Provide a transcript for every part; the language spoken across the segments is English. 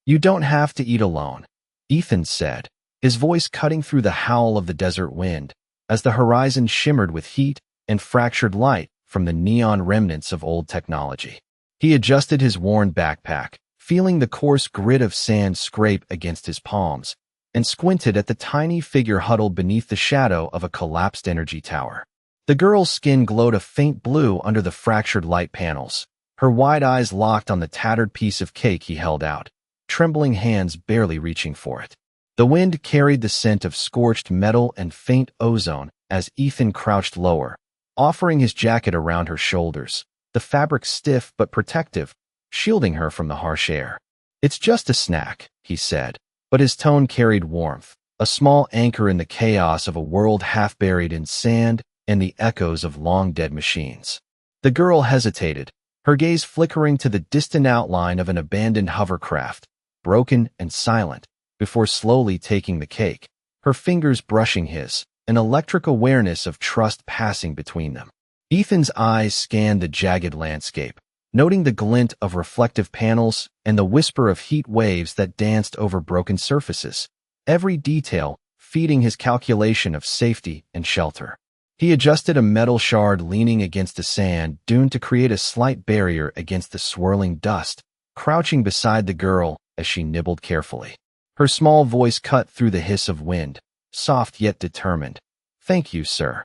You don't have to eat alone, Ethan said, his voice cutting through the howl of the desert wind as the horizon shimmered with heat and fractured light from the neon remnants of old technology. He adjusted his worn backpack, feeling the coarse grit of sand scrape against his palms, and squinted at the tiny figure huddled beneath the shadow of a collapsed energy tower. The girl's skin glowed a faint blue under the fractured light panels, her wide eyes locked on the tattered piece of cake he held out, trembling hands barely reaching for it. The wind carried the scent of scorched metal and faint ozone as Ethan crouched lower, offering his jacket around her shoulders, the fabric stiff but protective, shielding her from the harsh air. "It's just a snack," he said, but his tone carried warmth, a small anchor in the chaos of a world half buried in sand and the echoes of long-dead machines. The girl hesitated, her gaze flickering to the distant outline of an abandoned hovercraft, broken and silent, before slowly taking the cake, her fingers brushing his, an electric awareness of trust passing between them. Ethan's eyes scanned the jagged landscape, noting the glint of reflective panels and the whisper of heat waves that danced over broken surfaces, every detail feeding his calculation of safety and shelter. He adjusted a metal shard leaning against the sand dune to create a slight barrier against the swirling dust, crouching beside the girl as she nibbled carefully. Her small voice cut through the hiss of wind, soft yet determined. "Thank you, sir."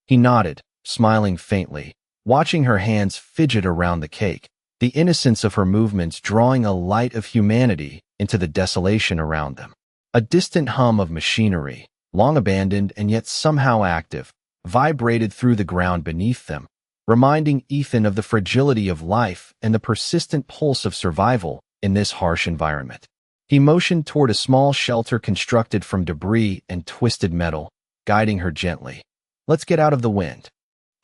He nodded, smiling faintly, watching her hands fidget around the cake, the innocence of her movements drawing a light of humanity into the desolation around them. A distant hum of machinery, long abandoned and yet somehow active, vibrated through the ground beneath them, reminding Ethan of the fragility of life and the persistent pulse of survival in this harsh environment. He motioned toward a small shelter constructed from debris and twisted metal, guiding her gently. "Let's get out of the wind."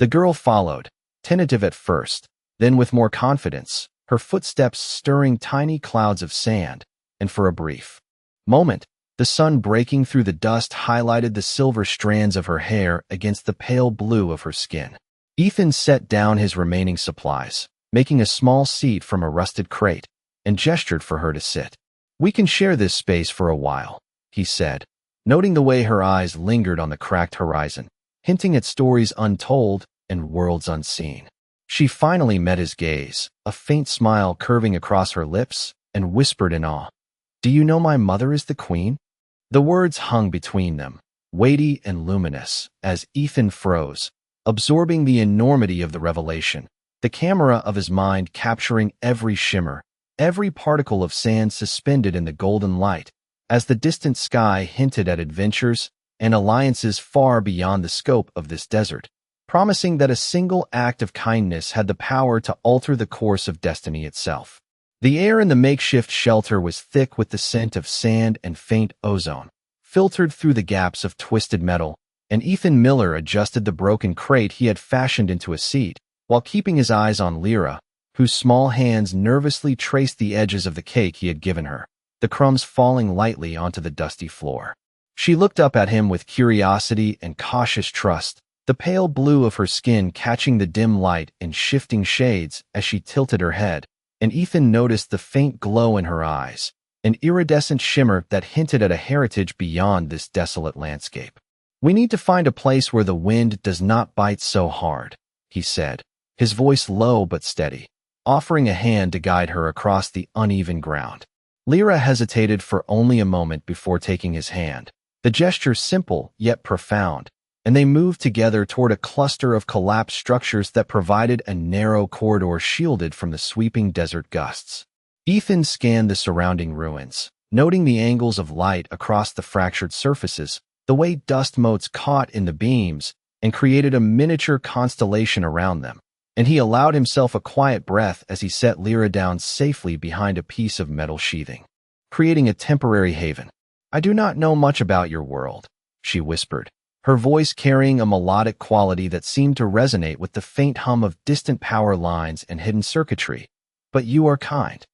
The girl followed, tentative at first, then with more confidence, her footsteps stirring tiny clouds of sand, and for a brief moment, the sun breaking through the dust highlighted the silver strands of her hair against the pale blue of her skin. Ethan set down his remaining supplies, making a small seat from a rusted crate, and gestured for her to sit. "We can share this space for a while," he said, noting the way her eyes lingered on the cracked horizon, hinting at stories untold and worlds unseen. She finally met his gaze, a faint smile curving across her lips, and whispered in awe, "Do you know my mother is the queen?" The words hung between them, weighty and luminous, as Ethan froze, absorbing the enormity of the revelation, the camera of his mind capturing every shimmer, every particle of sand suspended in the golden light, as the distant sky hinted at adventures and alliances far beyond the scope of this desert, promising that a single act of kindness had the power to alter the course of destiny itself. The air in the makeshift shelter was thick with the scent of sand and faint ozone, filtered through the gaps of twisted metal, and Ethan Miller adjusted the broken crate he had fashioned into a seat, while keeping his eyes on Lyra, whose small hands nervously traced the edges of the cake he had given her, the crumbs falling lightly onto the dusty floor. She looked up at him with curiosity and cautious trust, the pale blue of her skin catching the dim light in shifting shades as she tilted her head, and Ethan noticed the faint glow in her eyes, an iridescent shimmer that hinted at a heritage beyond this desolate landscape. "We need to find a place where the wind does not bite so hard," he said, his voice low but steady, offering a hand to guide her across the uneven ground. Lyra hesitated for only a moment before taking his hand, the gesture simple yet profound, and they moved together toward a cluster of collapsed structures that provided a narrow corridor shielded from the sweeping desert gusts. Ethan scanned the surrounding ruins, noting the angles of light across the fractured surfaces, the way dust motes caught in the beams and created a miniature constellation around them, and he allowed himself a quiet breath as he set Lyra down safely behind a piece of metal sheathing, creating a temporary haven. "I do not know much about your world," she whispered, her voice carrying a melodic quality that seemed to resonate with the faint hum of distant power lines and hidden circuitry, "but you are kind."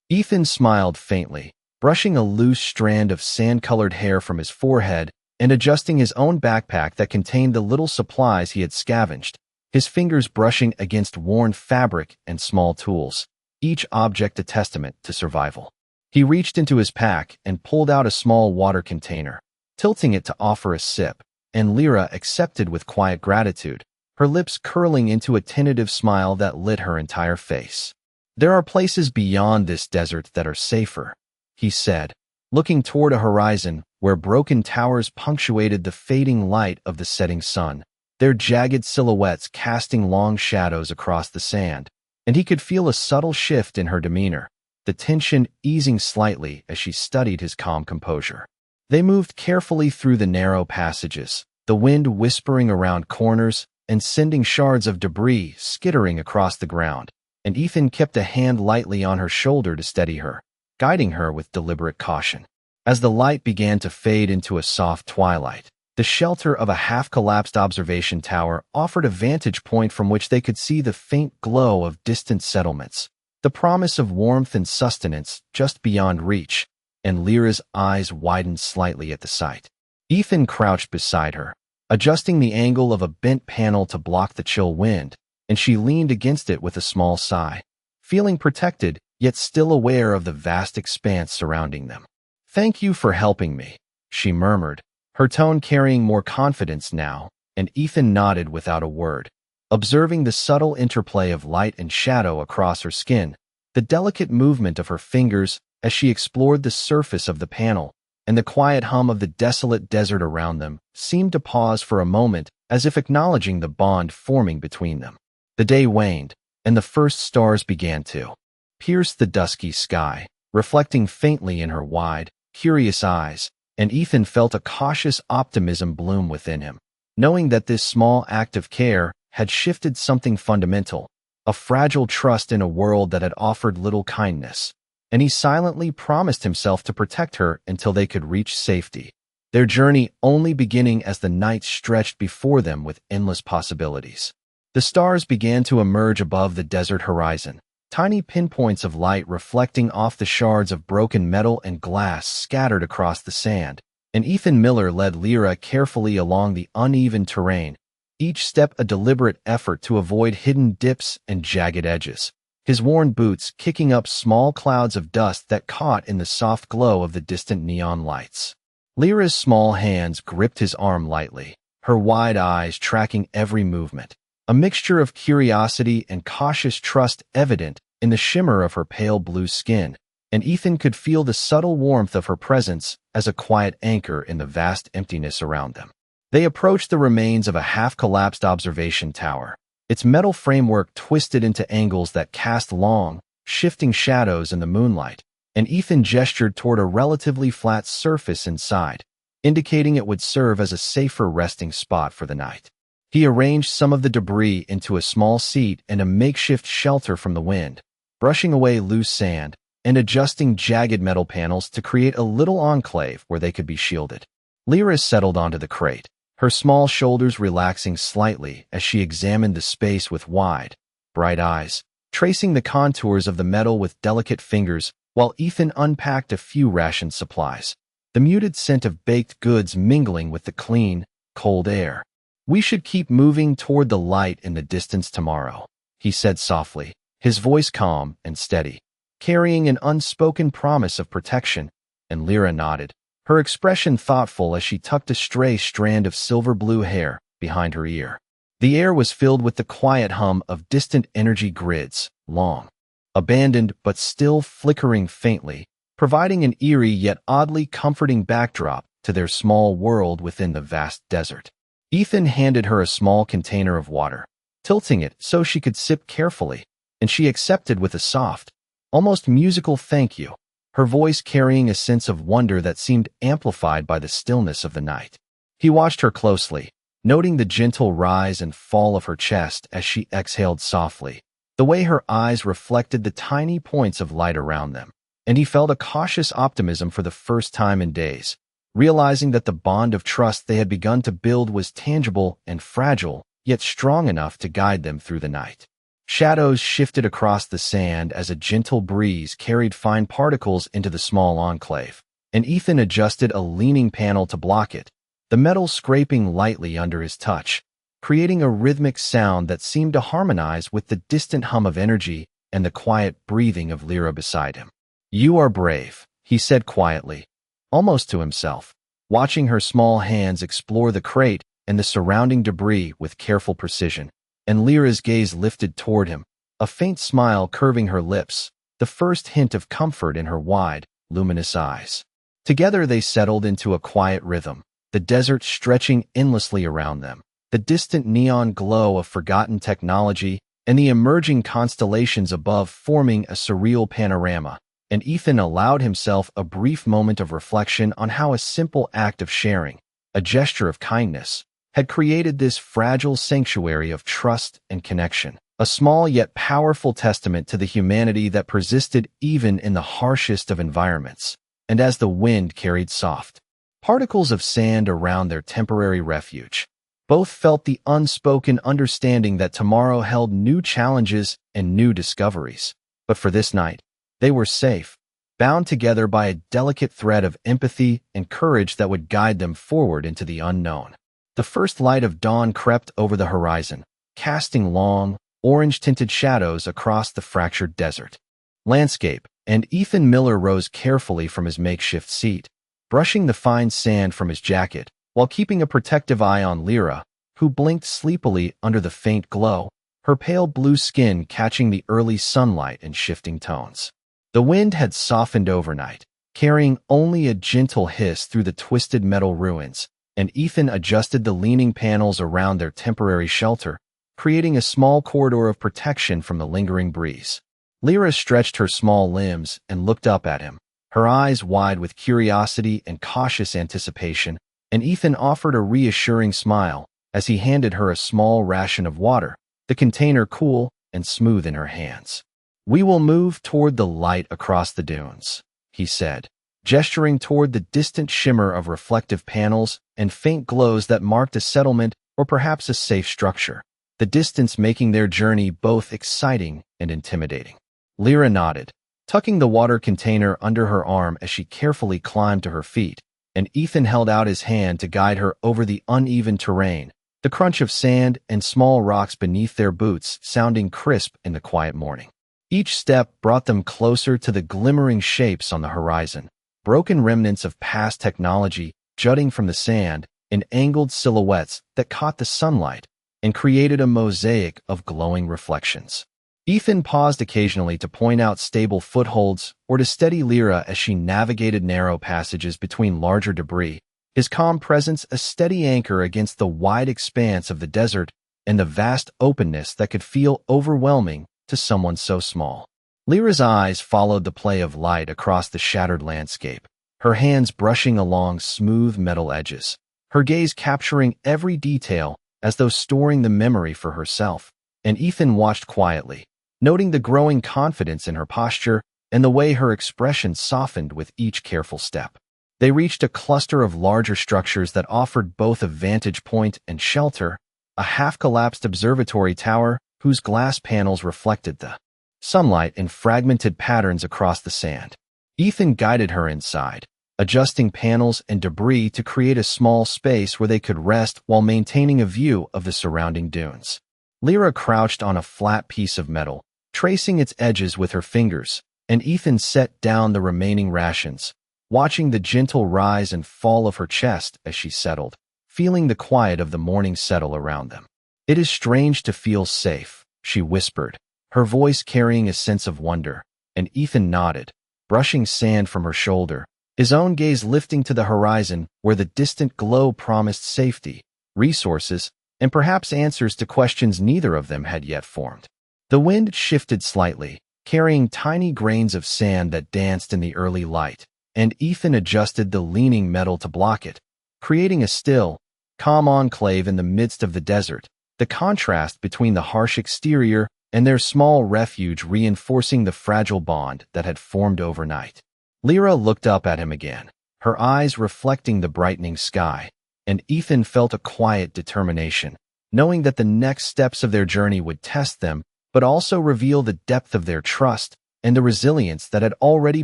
Ethan smiled faintly, brushing a loose strand of sand-colored hair from his forehead and adjusting his own backpack that contained the little supplies he had scavenged, his fingers brushing against worn fabric and small tools, each object a testament to survival. He reached into his pack and pulled out a small water container, tilting it to offer a sip, and Lyra accepted with quiet gratitude, her lips curling into a tentative smile that lit her entire face. "There are places beyond this desert that are safer," he said, looking toward a horizon where broken towers punctuated the fading light of the setting sun, their jagged silhouettes casting long shadows across the sand, and he could feel a subtle shift in her demeanor, the tension easing slightly as she studied his calm composure. They moved carefully through the narrow passages, the wind whispering around corners and sending shards of debris skittering across the ground, and Ethan kept a hand lightly on her shoulder to steady her, guiding her with deliberate caution. As the light began to fade into a soft twilight, the shelter of a half-collapsed observation tower offered a vantage point from which they could see the faint glow of distant settlements, the promise of warmth and sustenance just beyond reach, and Lyra's eyes widened slightly at the sight. Ethan crouched beside her, adjusting the angle of a bent panel to block the chill wind, and she leaned against it with a small sigh, feeling protected yet still aware of the vast expanse surrounding them. "Thank you for helping me," she murmured, her tone carrying more confidence now, and Ethan nodded without a word, observing the subtle interplay of light and shadow across her skin, the delicate movement of her fingers as she explored the surface of the panel, and the quiet hum of the desolate desert around them seemed to pause for a moment as if acknowledging the bond forming between them. The day waned, and the first stars began to pierce the dusky sky, reflecting faintly in her wide, curious eyes, and Ethan felt a cautious optimism bloom within him, knowing that this small act of care had shifted something fundamental, a fragile trust in a world that had offered little kindness, and he silently promised himself to protect her until they could reach safety, their journey only beginning as the night stretched before them with endless possibilities. The stars began to emerge above the desert horizon, tiny pinpoints of light reflecting off the shards of broken metal and glass scattered across the sand, and Ethan Miller led Lyra carefully along the uneven terrain, each step a deliberate effort to avoid hidden dips and jagged edges, his worn boots kicking up small clouds of dust that caught in the soft glow of the distant neon lights. Lyra's small hands gripped his arm lightly, her wide eyes tracking every movement, a mixture of curiosity and cautious trust evident in the shimmer of her pale blue skin, and Ethan could feel the subtle warmth of her presence as a quiet anchor in the vast emptiness around them. They approached the remains of a half-collapsed observation tower, its metal framework twisted into angles that cast long, shifting shadows in the moonlight, and Ethan gestured toward a relatively flat surface inside, indicating it would serve as a safer resting spot for the night. He arranged some of the debris into a small seat and a makeshift shelter from the wind, brushing away loose sand and adjusting jagged metal panels to create a little enclave where they could be shielded. Lyra settled onto the crate, her small shoulders relaxing slightly as she examined the space with wide, bright eyes, tracing the contours of the metal with delicate fingers while Ethan unpacked a few rationed supplies, the muted scent of baked goods mingling with the clean, cold air. "We should keep moving toward the light in the distance tomorrow," he said softly, his voice calm and steady, carrying an unspoken promise of protection, and Lyra nodded, her expression thoughtful as she tucked a stray strand of silver-blue hair behind her ear. The air was filled with the quiet hum of distant energy grids, long abandoned but still flickering faintly, providing an eerie yet oddly comforting backdrop to their small world within the vast desert. Ethan handed her a small container of water, tilting it so she could sip carefully, and she accepted with a soft, almost musical thank you, her voice carrying a sense of wonder that seemed amplified by the stillness of the night. He watched her closely, noting the gentle rise and fall of her chest as she exhaled softly, the way her eyes reflected the tiny points of light around them, and he felt a cautious optimism for the first time in days, realizing that the bond of trust they had begun to build was tangible and fragile, yet strong enough to guide them through the night. Shadows shifted across the sand as a gentle breeze carried fine particles into the small enclave, and Ethan adjusted a leaning panel to block it, the metal scraping lightly under his touch, creating a rhythmic sound that seemed to harmonize with the distant hum of energy and the quiet breathing of Lyra beside him. "You are brave," he said quietly, almost to himself, watching her small hands explore the crate and the surrounding debris with careful precision. And Lyra's gaze lifted toward him, a faint smile curving her lips, the first hint of comfort in her wide, luminous eyes. Together they settled into a quiet rhythm, the desert stretching endlessly around them, the distant neon glow of forgotten technology, and the emerging constellations above forming a surreal panorama. And Ethan allowed himself a brief moment of reflection on how a simple act of sharing, a gesture of kindness, had created this fragile sanctuary of trust and connection, a small yet powerful testament to the humanity that persisted even in the harshest of environments. And as the wind carried soft particles of sand around their temporary refuge, both felt the unspoken understanding that tomorrow held new challenges and new discoveries. But for this night, they were safe, bound together by a delicate thread of empathy and courage that would guide them forward into the unknown. The first light of dawn crept over the horizon, casting long, orange-tinted shadows across the fractured desert landscape, and Ethan Miller rose carefully from his makeshift seat, brushing the fine sand from his jacket, while keeping a protective eye on Lyra, who blinked sleepily under the faint glow, her pale blue skin catching the early sunlight in shifting tones. The wind had softened overnight, carrying only a gentle hiss through the twisted metal ruins, and Ethan adjusted the leaning panels around their temporary shelter, creating a small corridor of protection from the lingering breeze. Lyra stretched her small limbs and looked up at him, her eyes wide with curiosity and cautious anticipation, and Ethan offered a reassuring smile as he handed her a small ration of water, the container cool and smooth in her hands. "We will move toward the light across the dunes," he said, gesturing toward the distant shimmer of reflective panels and faint glows that marked a settlement or perhaps a safe structure, the distance making their journey both exciting and intimidating. Lyra nodded, tucking the water container under her arm as she carefully climbed to her feet, and Ethan held out his hand to guide her over the uneven terrain, the crunch of sand and small rocks beneath their boots sounding crisp in the quiet morning. Each step brought them closer to the glimmering shapes on the horizon, broken remnants of past technology jutting from the sand in angled silhouettes that caught the sunlight and created a mosaic of glowing reflections. Ethan paused occasionally to point out stable footholds or to steady Lyra as she navigated narrow passages between larger debris, his calm presence a steady anchor against the wide expanse of the desert and the vast openness that could feel overwhelming to someone so small. Lyra's eyes followed the play of light across the shattered landscape, her hands brushing along smooth metal edges, her gaze capturing every detail as though storing the memory for herself. And Ethan watched quietly, noting the growing confidence in her posture and the way her expression softened with each careful step. They reached a cluster of larger structures that offered both a vantage point and shelter, a half-collapsed observatory tower whose glass panels reflected the sunlight in fragmented patterns across the sand. Ethan guided her inside, adjusting panels and debris to create a small space where they could rest while maintaining a view of the surrounding dunes. Lyra crouched on a flat piece of metal, tracing its edges with her fingers, and Ethan set down the remaining rations, watching the gentle rise and fall of her chest as she settled, feeling the quiet of the morning settle around them. "It is strange to feel safe," she whispered, her voice carrying a sense of wonder, and Ethan nodded, brushing sand from her shoulder, his own gaze lifting to the horizon where the distant glow promised safety, resources, and perhaps answers to questions neither of them had yet formed. The wind shifted slightly, carrying tiny grains of sand that danced in the early light, and Ethan adjusted the leaning metal to block it, creating a still, calm enclave in the midst of the desert, the contrast between the harsh exterior and their small refuge reinforcing the fragile bond that had formed overnight. Lyra looked up at him again, her eyes reflecting the brightening sky, and Ethan felt a quiet determination, knowing that the next steps of their journey would test them, but also reveal the depth of their trust and the resilience that had already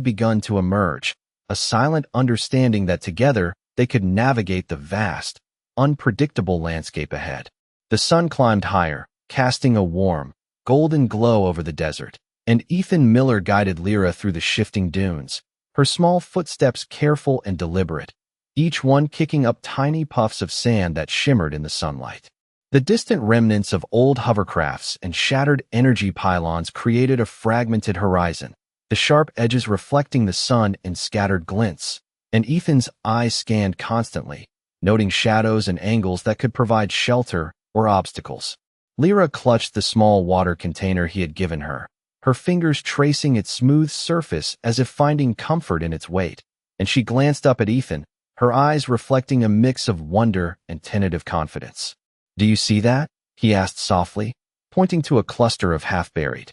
begun to emerge, a silent understanding that together they could navigate the vast, unpredictable landscape ahead. The sun climbed higher, casting a warm, golden glow over the desert, and Ethan Miller guided Lyra through the shifting dunes, her small footsteps careful and deliberate, each one kicking up tiny puffs of sand that shimmered in the sunlight. The distant remnants of old hovercrafts and shattered energy pylons created a fragmented horizon, the sharp edges reflecting the sun in scattered glints, and Ethan's eyes scanned constantly, noting shadows and angles that could provide shelter or obstacles. Lyra clutched the small water container he had given her, her fingers tracing its smooth surface as if finding comfort in its weight, and she glanced up at Ethan, her eyes reflecting a mix of wonder and tentative confidence. "Do you see that?" he asked softly, pointing to a cluster of half-buried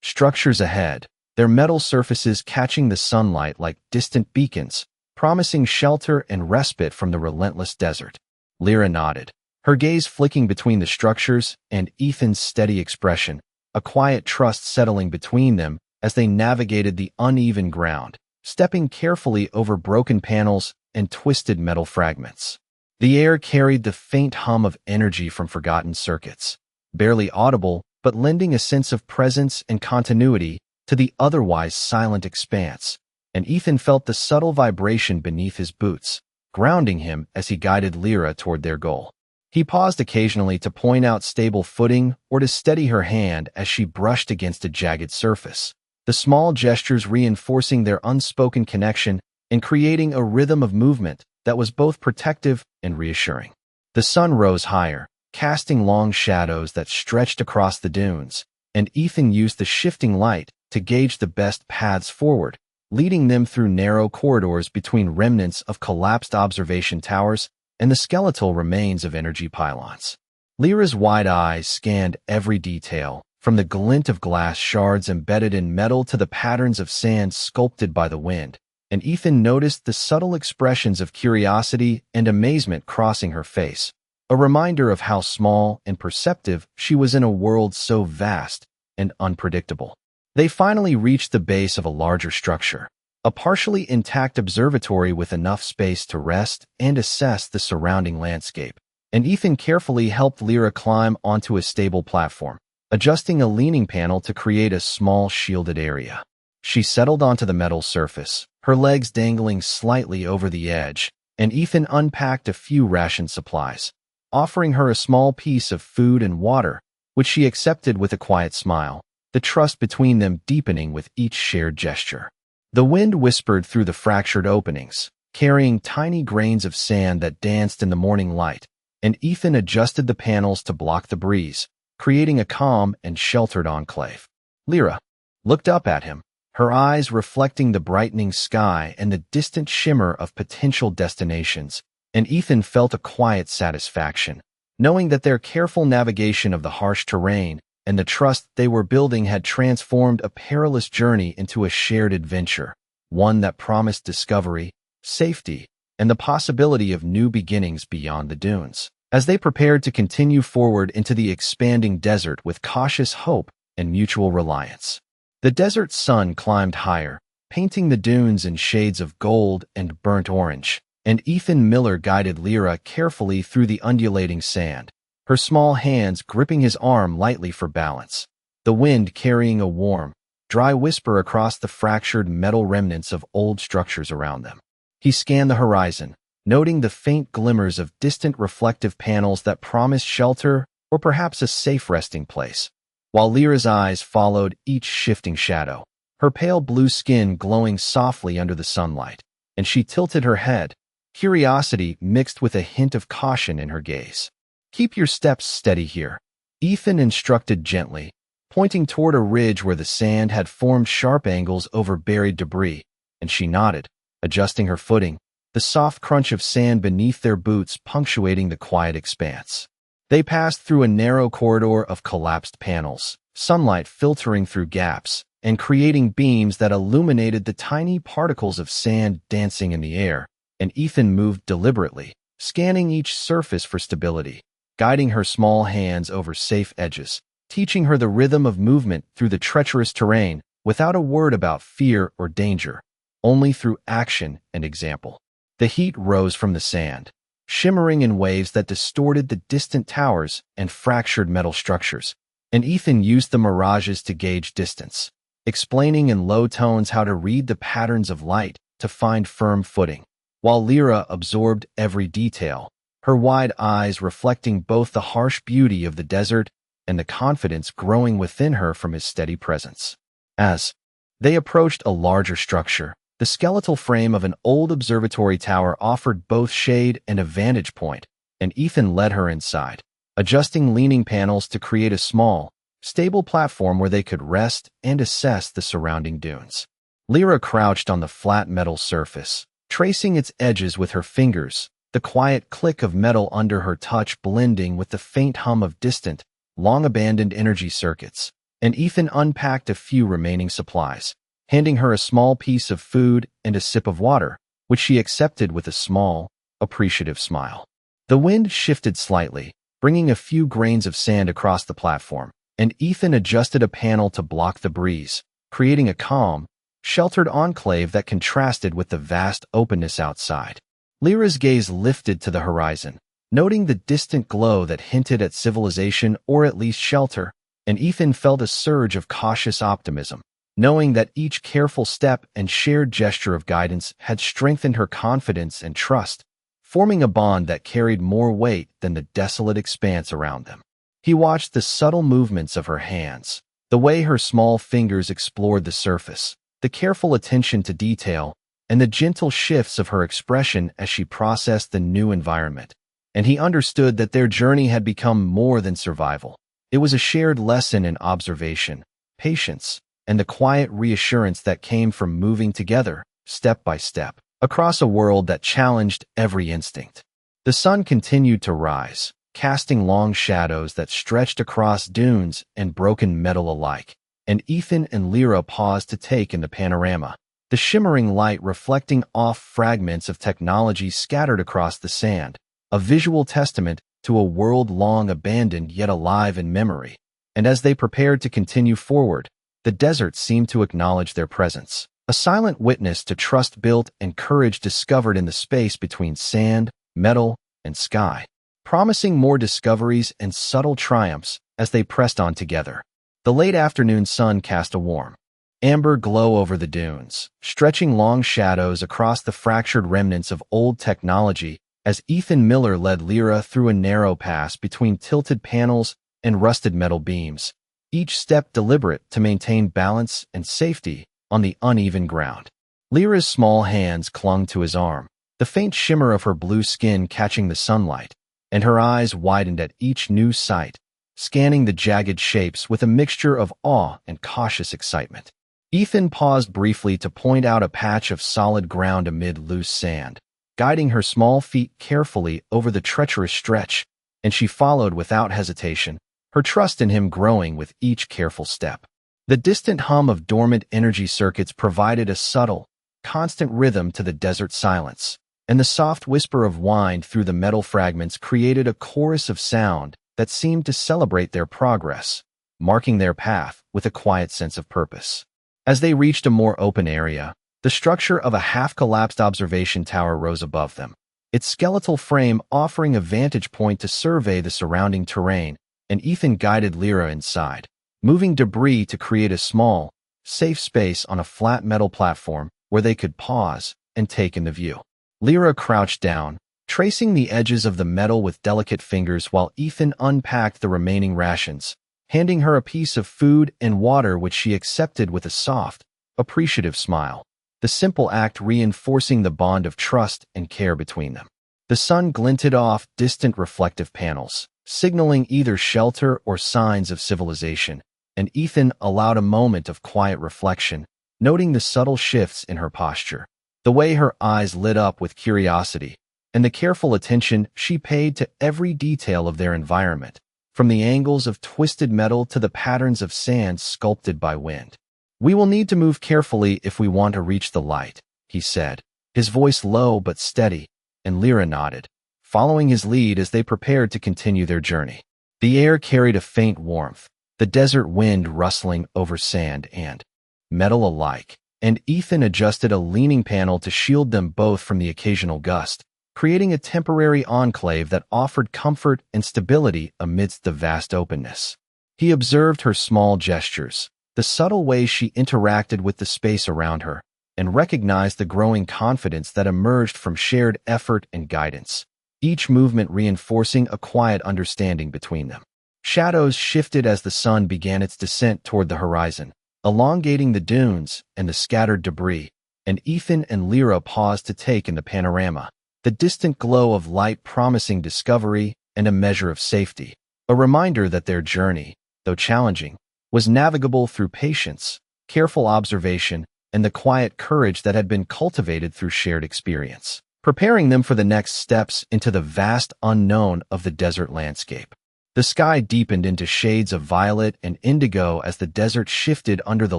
structures ahead, their metal surfaces catching the sunlight like distant beacons, promising shelter and respite from the relentless desert. Lyra nodded, her gaze flicking between the structures and Ethan's steady expression, a quiet trust settling between them as they navigated the uneven ground, stepping carefully over broken panels and twisted metal fragments. The air carried the faint hum of energy from forgotten circuits, barely audible but lending a sense of presence and continuity to the otherwise silent expanse, and Ethan felt the subtle vibration beneath his boots, grounding him as he guided Lyra toward their goal. He paused occasionally to point out stable footing or to steady her hand as she brushed against a jagged surface, the small gestures reinforcing their unspoken connection and creating a rhythm of movement that was both protective and reassuring. The sun rose higher, casting long shadows that stretched across the dunes, and Ethan used the shifting light to gauge the best paths forward, leading them through narrow corridors between remnants of collapsed observation towers and the skeletal remains of energy pylons. Lyra's wide eyes scanned every detail, from the glint of glass shards embedded in metal to the patterns of sand sculpted by the wind, and Ethan noticed the subtle expressions of curiosity and amazement crossing her face, a reminder of how small and perceptive she was in a world so vast and unpredictable. They finally reached the base of a larger structure, a partially intact observatory with enough space to rest and assess the surrounding landscape, and Ethan carefully helped Lyra climb onto a stable platform, adjusting a leaning panel to create a small shielded area. She settled onto the metal surface, her legs dangling slightly over the edge, and Ethan unpacked a few ration supplies, offering her a small piece of food and water, which she accepted with a quiet smile, the trust between them deepening with each shared gesture. The wind whispered through the fractured openings, carrying tiny grains of sand that danced in the morning light, and Ethan adjusted the panels to block the breeze, creating a calm and sheltered enclave. Lyra looked up at him, her eyes reflecting the brightening sky and the distant shimmer of potential destinations, and Ethan felt a quiet satisfaction, knowing that their careful navigation of the harsh terrain and the trust they were building had transformed a perilous journey into a shared adventure, one that promised discovery, safety, and the possibility of new beginnings beyond the dunes. As they prepared to continue forward into the expanding desert with cautious hope and mutual reliance, the desert sun climbed higher, painting the dunes in shades of gold and burnt orange, and Ethan Miller guided Lyra carefully through the undulating sand, her small hands gripping his arm lightly for balance, the wind carrying a warm, dry whisper across the fractured metal remnants of old structures around them. He scanned the horizon, noting the faint glimmers of distant reflective panels that promised shelter or perhaps a safe resting place, while Lyra's eyes followed each shifting shadow, her pale blue skin glowing softly under the sunlight, and she tilted her head, curiosity mixed with a hint of caution in her gaze. "Keep your steps steady here," Ethan instructed gently, pointing toward a ridge where the sand had formed sharp angles over buried debris, and she nodded, adjusting her footing, the soft crunch of sand beneath their boots punctuating the quiet expanse. They passed through a narrow corridor of collapsed panels, sunlight filtering through gaps and creating beams that illuminated the tiny particles of sand dancing in the air, and Ethan moved deliberately, scanning each surface for stability, guiding her small hands over safe edges, teaching her the rhythm of movement through the treacherous terrain without a word about fear or danger, only through action and example. The heat rose from the sand, shimmering in waves that distorted the distant towers and fractured metal structures, and Ethan used the mirages to gauge distance, explaining in low tones how to read the patterns of light to find firm footing, while Lyra absorbed every detail, her wide eyes reflecting both the harsh beauty of the desert and the confidence growing within her from his steady presence. As they approached a larger structure, the skeletal frame of an old observatory tower offered both shade and a vantage point, and Ethan led her inside, adjusting leaning panels to create a small, stable platform where they could rest and assess the surrounding dunes. Lyra crouched on the flat metal surface, tracing its edges with her fingers, the quiet click of metal under her touch blending with the faint hum of distant, long-abandoned energy circuits, and Ethan unpacked a few remaining supplies, handing her a small piece of food and a sip of water, which she accepted with a small, appreciative smile. The wind shifted slightly, bringing a few grains of sand across the platform, and Ethan adjusted a panel to block the breeze, creating a calm, sheltered enclave that contrasted with the vast openness outside. Lyra's gaze lifted to the horizon, noting the distant glow that hinted at civilization or at least shelter, and Ethan felt a surge of cautious optimism, knowing that each careful step and shared gesture of guidance had strengthened her confidence and trust, forming a bond that carried more weight than the desolate expanse around them. He watched the subtle movements of her hands, the way her small fingers explored the surface, the careful attention to detail, and the gentle shifts of her expression as she processed the new environment. And he understood that their journey had become more than survival. It was a shared lesson in observation, patience, and the quiet reassurance that came from moving together, step by step, across a world that challenged every instinct. The sun continued to rise, casting long shadows that stretched across dunes and broken metal alike, and Ethan and Lyra paused to take in the panorama, the shimmering light reflecting off fragments of technology scattered across the sand, a visual testament to a world long abandoned yet alive in memory. And as they prepared to continue forward, the desert seemed to acknowledge their presence, a silent witness to trust built and courage discovered in the space between sand, metal, and sky, promising more discoveries and subtle triumphs as they pressed on together. The late afternoon sun cast a warm, amber glow over the dunes, stretching long shadows across the fractured remnants of old technology as Ethan Miller led Lyra through a narrow pass between tilted panels and rusted metal beams, each step deliberate to maintain balance and safety on the uneven ground. Lyra's small hands clung to his arm, the faint shimmer of her blue skin catching the sunlight, and her eyes widened at each new sight, scanning the jagged shapes with a mixture of awe and cautious excitement. Ethan paused briefly to point out a patch of solid ground amid loose sand, guiding her small feet carefully over the treacherous stretch, and she followed without hesitation, her trust in him growing with each careful step. The distant hum of dormant energy circuits provided a subtle, constant rhythm to the desert silence, and the soft whisper of wind through the metal fragments created a chorus of sound that seemed to celebrate their progress, marking their path with a quiet sense of purpose. As they reached a more open area, the structure of a half-collapsed observation tower rose above them, its skeletal frame offering a vantage point to survey the surrounding terrain, and Ethan guided Lyra inside, moving debris to create a small, safe space on a flat metal platform where they could pause and take in the view. Lyra crouched down, tracing the edges of the metal with delicate fingers while Ethan unpacked the remaining rations, handing her a piece of food and water which she accepted with a soft, appreciative smile, the simple act reinforcing the bond of trust and care between them. The sun glinted off distant reflective panels, signaling either shelter or signs of civilization, and Ethan allowed a moment of quiet reflection, noting the subtle shifts in her posture, the way her eyes lit up with curiosity, and the careful attention she paid to every detail of their environment, from the angles of twisted metal to the patterns of sand sculpted by wind. "We will need to move carefully if we want to reach the light," he said, his voice low but steady, and Lyra nodded, following his lead as they prepared to continue their journey. The air carried a faint warmth, the desert wind rustling over sand and metal alike, and Ethan adjusted a leaning panel to shield them both from the occasional gust, creating a temporary enclave that offered comfort and stability amidst the vast openness. He observed her small gestures, the subtle way she interacted with the space around her, and recognized the growing confidence that emerged from shared effort and guidance, each movement reinforcing a quiet understanding between them. Shadows shifted as the sun began its descent toward the horizon, elongating the dunes and the scattered debris, and Ethan and Lyra paused to take in the panorama, the distant glow of light promising discovery and a measure of safety, a reminder that their journey, though challenging, was navigable through patience, careful observation, and the quiet courage that had been cultivated through shared experience, preparing them for the next steps into the vast unknown of the desert landscape. The sky deepened into shades of violet and indigo as the desert shifted under the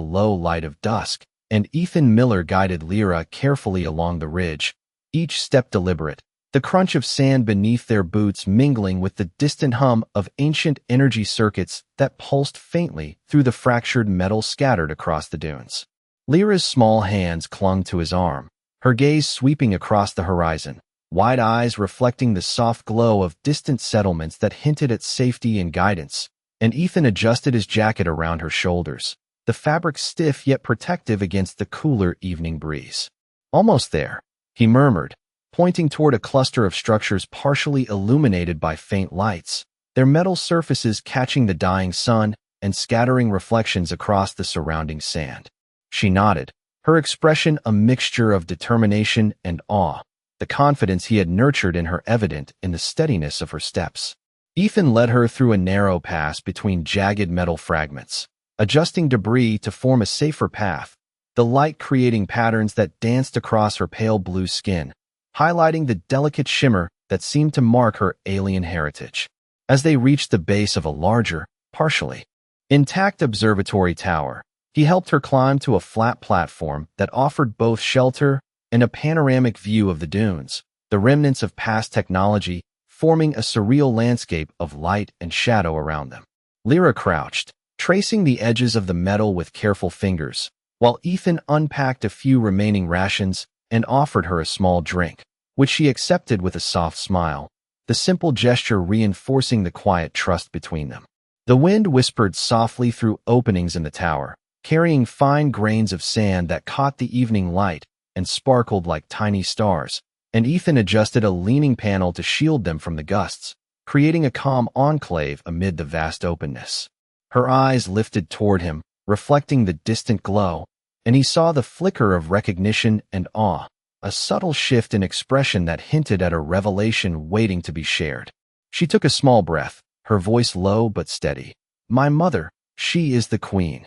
low light of dusk, and Ethan Miller guided Lyra carefully along the ridge, each step deliberate, the crunch of sand beneath their boots mingling with the distant hum of ancient energy circuits that pulsed faintly through the fractured metal scattered across the dunes. Lyra's small hands clung to his arm, her gaze sweeping across the horizon, wide eyes reflecting the soft glow of distant settlements that hinted at safety and guidance, and Ethan adjusted his jacket around her shoulders, the fabric stiff yet protective against the cooler evening breeze. "Almost there," he murmured, pointing toward a cluster of structures partially illuminated by faint lights, their metal surfaces catching the dying sun and scattering reflections across the surrounding sand. She nodded, her expression a mixture of determination and awe, the confidence he had nurtured in her evident in the steadiness of her steps. Ethan led her through a narrow pass between jagged metal fragments, adjusting debris to form a safer path, the light creating patterns that danced across her pale blue skin, highlighting the delicate shimmer that seemed to mark her alien heritage. As they reached the base of a larger, partially intact observatory tower, he helped her climb to a flat platform that offered both shelter and a panoramic view of the dunes, the remnants of past technology forming a surreal landscape of light and shadow around them. Lyra crouched, tracing the edges of the metal with careful fingers, while Ethan unpacked a few remaining rations and offered her a small drink, which she accepted with a soft smile, the simple gesture reinforcing the quiet trust between them. The wind whispered softly through openings in the tower, carrying fine grains of sand that caught the evening light and sparkled like tiny stars, and Ethan adjusted a leaning panel to shield them from the gusts, creating a calm enclave amid the vast openness. Her eyes lifted toward him, reflecting the distant glow, and he saw the flicker of recognition and awe, a subtle shift in expression that hinted at a revelation waiting to be shared. She took a small breath, her voice low but steady. "My mother, she is the queen."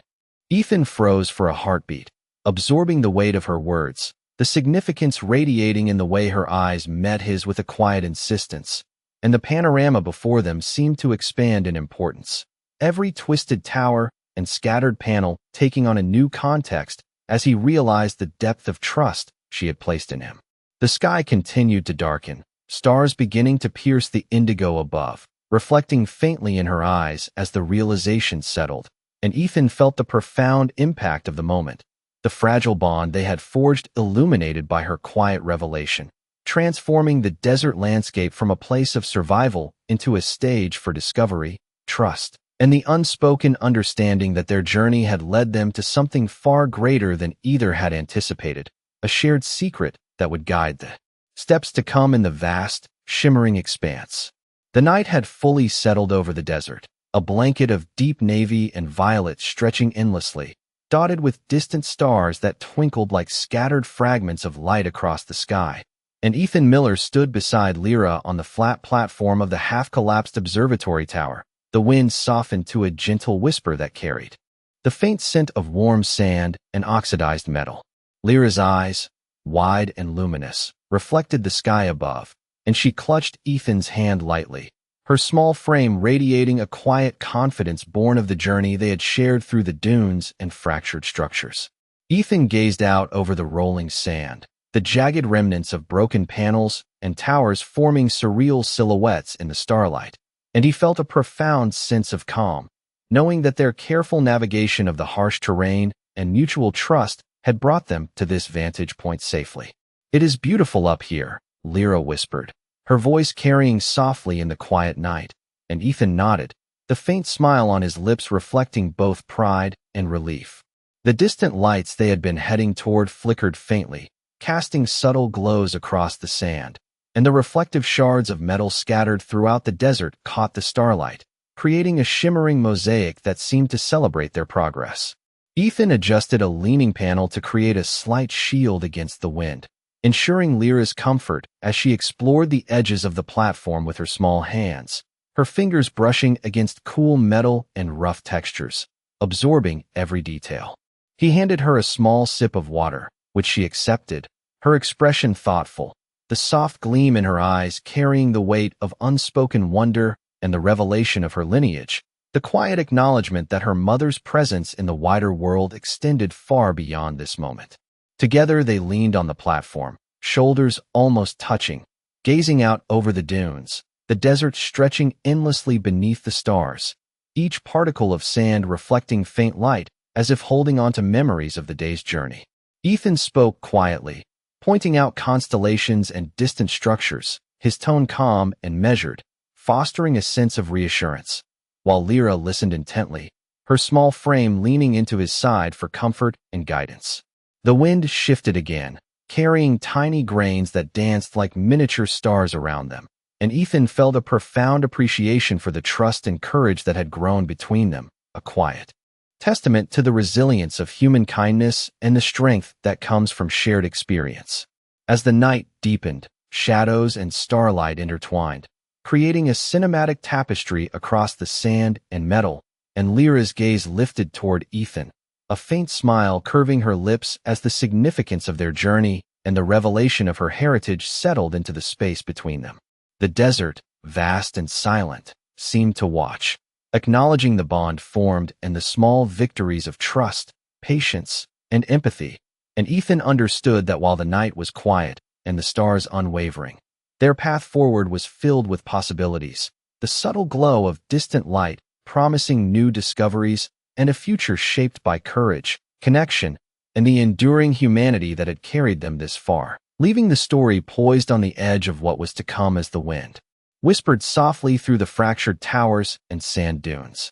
Ethan froze for a heartbeat, absorbing the weight of her words, the significance radiating in the way her eyes met his with a quiet insistence, and the panorama before them seemed to expand in importance, every twisted tower and scattered panel taking on a new context as he realized the depth of trust she had placed in him. The sky continued to darken, stars beginning to pierce the indigo above, reflecting faintly in her eyes as the realization settled, and Ethan felt the profound impact of the moment, the fragile bond they had forged illuminated by her quiet revelation, transforming the desert landscape from a place of survival into a stage for discovery, trust, and the unspoken understanding that their journey had led them to something far greater than either had anticipated, a shared secret that would guide the steps to come in the vast, shimmering expanse. The night had fully settled over the desert, a blanket of deep navy and violet stretching endlessly, dotted with distant stars that twinkled like scattered fragments of light across the sky. And Ethan Miller stood beside Lyra on the flat platform of the half-collapsed observatory tower, the wind softened to a gentle whisper that carried the faint scent of warm sand and oxidized metal. Lyra's eyes, wide and luminous, reflected the sky above, and she clutched Ethan's hand lightly, her small frame radiating a quiet confidence born of the journey they had shared through the dunes and fractured structures. Ethan gazed out over the rolling sand, the jagged remnants of broken panels and towers forming surreal silhouettes in the starlight, and he felt a profound sense of calm, knowing that their careful navigation of the harsh terrain and mutual trust had brought them to this vantage point safely. "It is beautiful up here," Lyra whispered, her voice carrying softly in the quiet night, and Ethan nodded, the faint smile on his lips reflecting both pride and relief. The distant lights they had been heading toward flickered faintly, casting subtle glows across the sand, and the reflective shards of metal scattered throughout the desert caught the starlight, creating a shimmering mosaic that seemed to celebrate their progress. Ethan adjusted a leaning panel to create a slight shield against the wind, ensuring Lyra's comfort as she explored the edges of the platform with her small hands, her fingers brushing against cool metal and rough textures, absorbing every detail. He handed her a small sip of water, which she accepted, her expression thoughtful, the soft gleam in her eyes carrying the weight of unspoken wonder and the revelation of her lineage, the quiet acknowledgement that her mother's presence in the wider world extended far beyond this moment. Together they leaned on the platform, shoulders almost touching, gazing out over the dunes, the desert stretching endlessly beneath the stars, each particle of sand reflecting faint light as if holding on to memories of the day's journey. Ethan spoke quietly, pointing out constellations and distant structures, his tone calm and measured, fostering a sense of reassurance, while Lyra listened intently, her small frame leaning into his side for comfort and guidance. The wind shifted again, carrying tiny grains that danced like miniature stars around them, and Ethan felt a profound appreciation for the trust and courage that had grown between them, a quiet testament to the resilience of human kindness and the strength that comes from shared experience. As the night deepened, shadows and starlight intertwined, creating a cinematic tapestry across the sand and metal, and Lyra's gaze lifted toward Ethan, a faint smile curving her lips as the significance of their journey and the revelation of her heritage settled into the space between them. The desert, vast and silent, seemed to watch, acknowledging the bond formed and the small victories of trust, patience, and empathy, and Ethan understood that while the night was quiet and the stars unwavering, their path forward was filled with possibilities, the subtle glow of distant light promising new discoveries and a future shaped by courage, connection, and the enduring humanity that had carried them this far, leaving the story poised on the edge of what was to come as the wind whispered softly through the fractured towers and sand dunes.